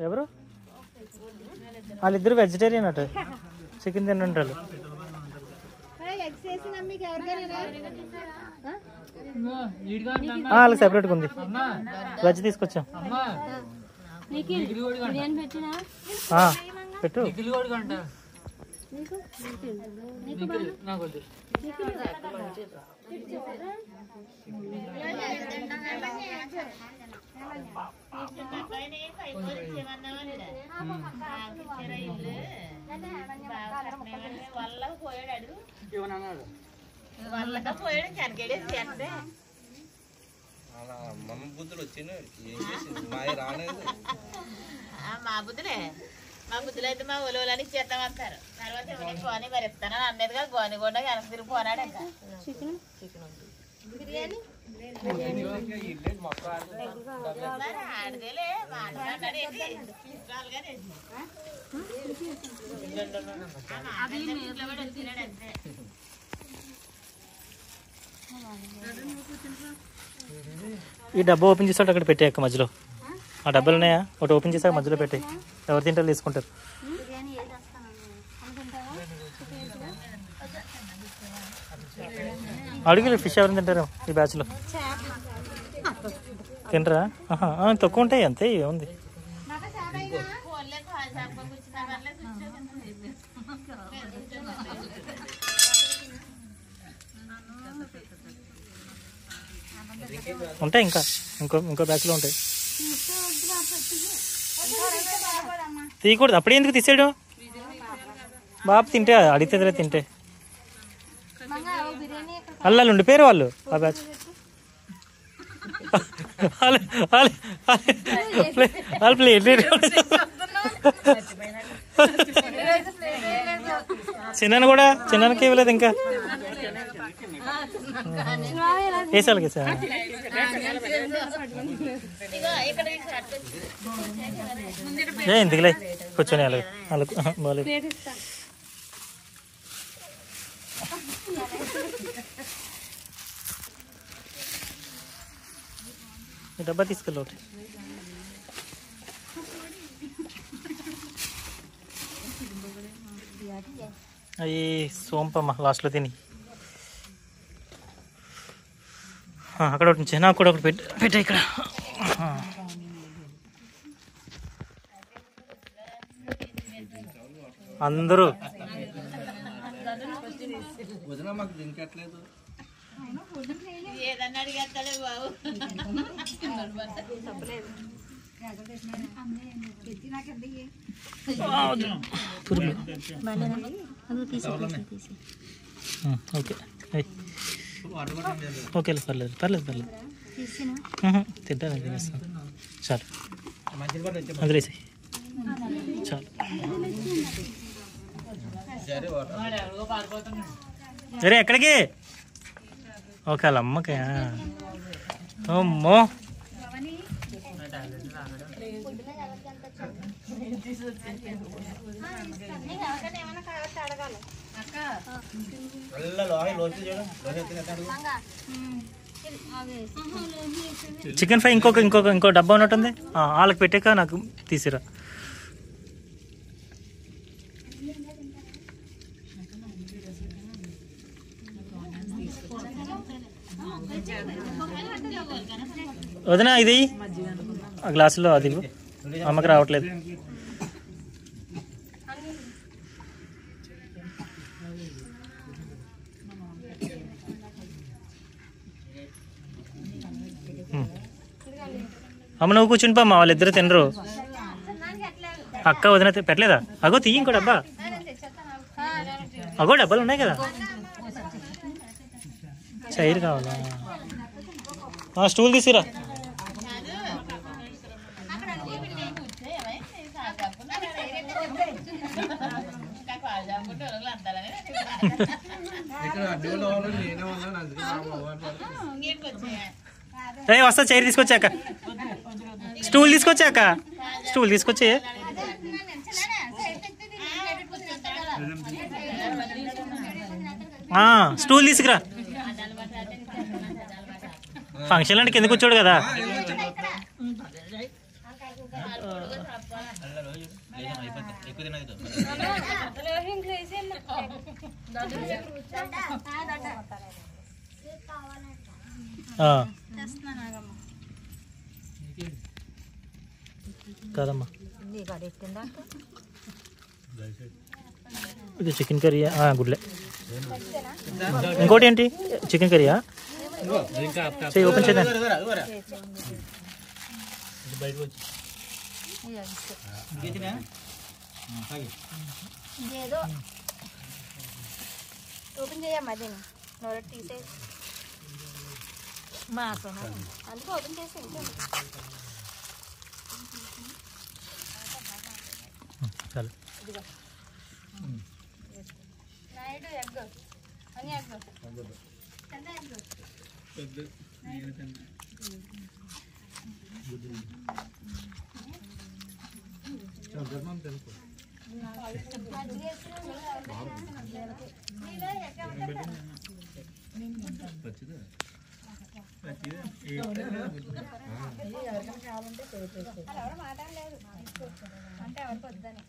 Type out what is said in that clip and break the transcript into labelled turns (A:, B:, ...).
A: ఎవరు వాళ్ళిద్దరు వెజిటేరియన్ అట, చికెన్ తింటారు. వాళ్ళకి సెపరేట్గా ఉంది. వెజ్ తీసుకొచ్చాం. పెట్టు.
B: మా బుద్ధులే అయితే మా ఒలోలని ఇచ్చేస్తాం అంటారు. తర్వాత గోని మరి ఇస్తాను అన్నది కదా, గోని కూడా వెనక తిరిగి పోనాడు. ఇంకా బిర్యానీ ఆడదేలే
A: ఈ డబ్బా ఓపెన్ చేసాడు అక్కడ పెట్టాక మధ్యలో. ఆ డబ్బాలు ఉన్నాయా? ఒకటి ఓపెన్ చేసాక మధ్యలో పెట్టాయి. ఎవరు తింటారు తీసుకుంటారు. అడుగులు ఫిష్ ఎవరు తింటారు ఈ బ్యాచ్లో? తింటారా? తక్కువ ఉంటాయి అంతే. ఉంది ఉంటాయి. ఇంకో బ్యాచ్లో ఉంటాయి. తీయకూడదు. అప్పుడే ఎందుకు తీసాడు? బాబు తింటే అడిగితే తింటే అల్లాలు ఉండిపోయారు వాళ్ళు. ఆ బ్యాచ్ చిన్నకి ఇవ్వలేదు ఇంకా. వేసాలి వేసా. ఎందుకులే కూర్చొని వాళ్ళకు బాగాలేదు. డబ్బా తీసుకెళ్ళి ఒకటి. అవి సోంపమ్మ లాస్ట్లో తిని. అక్కడ ఒకటి నుంచి నాకు కూడా ఒకటి పెట్టా ఇక్కడ. అందరూ
B: ఏదన్నా అడిగేస్తాడే బాబు.
A: ఓకే ఓకే పర్లేదు తింటాను. తినేస్తాను చాలు. వదిలేసి చాలు. సరే ఎక్కడికి? ఓకే వాళ్ళ అమ్మకి. అమ్మో చికెన్ ఫ్రై ఇంకో డబ్బా ఉన్నట్టుంది. వాళ్ళకి పెట్టాక నాకు తీసిరా. వదినా ఇది ఆ గ్లాసులో అది అమ్మకి రావట్లేదు. అమ్మ నువ్వు కూర్చుని పమ్మా, వాళ్ళిద్దరు తినరు. అక్క వదిన పెట్టలేదా? అగో తీయి ఇంకో డబ్బా. అగో డబ్బాలు ఉన్నాయి కదా. చైర్ కావాలా? స్టూల్ తీసుకురా. వస్తా. చైర్ తీసుకొచ్చాక స్టూల్ తీసుకొచ్చాక స్టూల్ తీసుకొచ్చే. స్టూల్ తీసుకురా. ఫంక్షన్ అంటే కింద కూర్చోడు కదా. కాదమ్మా ఇది చికెన్ కర్రీ గుడ్లే ఇంకోటి ఏంటి చికెన్ కర్రీయా ఓపెన్ చేద్దాం
C: ఓపెన్ చేయమ్మా దీన్ని నోరు తీసేసి అందుకే ఓపెన్ చేసి
A: చాలు
C: నాయుడు ఎగ్ అని ఎగ్ ఎవరు మాట్లాడలేదు అంటే ఎవరికి వద్దని